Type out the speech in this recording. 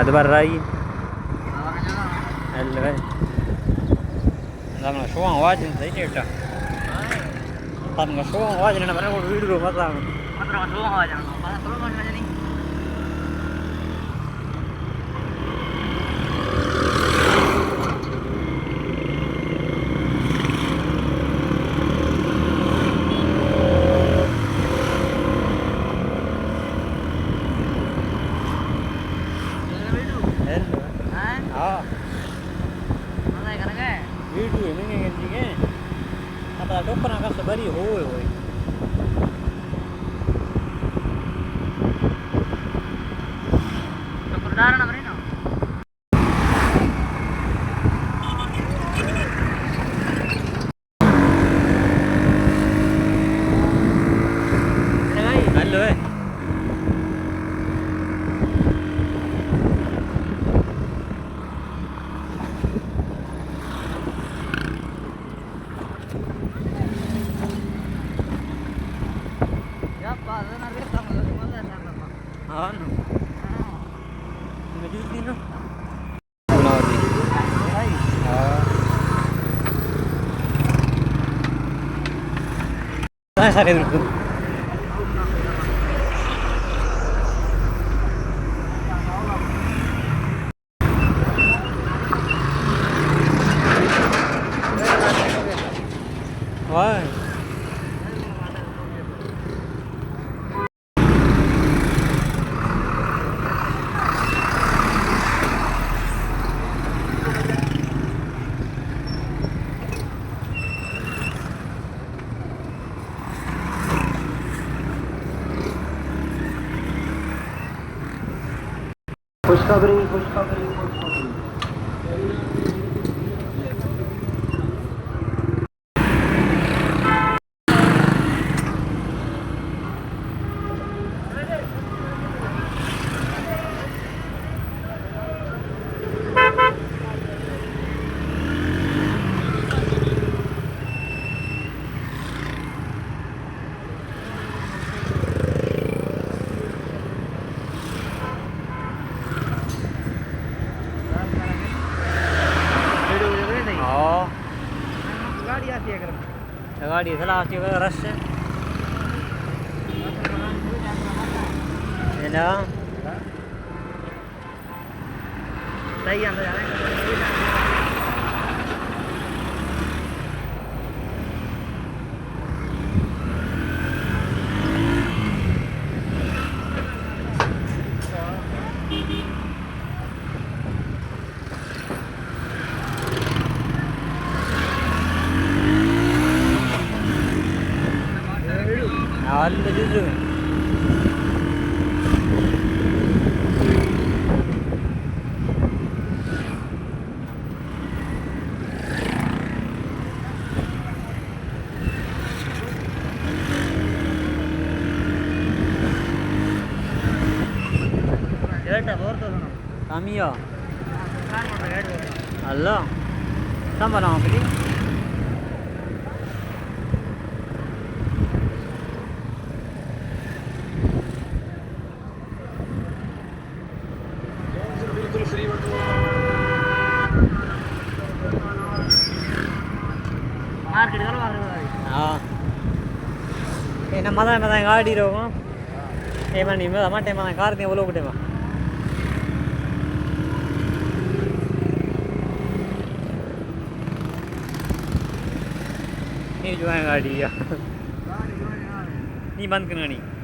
बार रही એટલે તમને શું અવાજ થઈ છે એટલે તમને શું અવાજ ને મને વિડિયો બતાવો માત્ર શું અવાજ આવે થોડો મન નહીં हाँ वीडियो है नहीं है अब डॉक्टर का सबरी होय डॉक्टर दारण भरे ना हेलो है हाँ ना मैं जूती ना बनावटी हाँ सारे बिल्कुल वाह खुशखबरी खुशखबरी खुशखबरी गाड़ी थलासी रश है ना सही अंदर alle jujur kami ya Allah sama nama pilih हाँ एना मजा मजा गाड़ी रहो एमा नहीं मजा मटे मजा कार दे वो लोग टेमा ये जो है गाड़ी या नहीं बंद करनी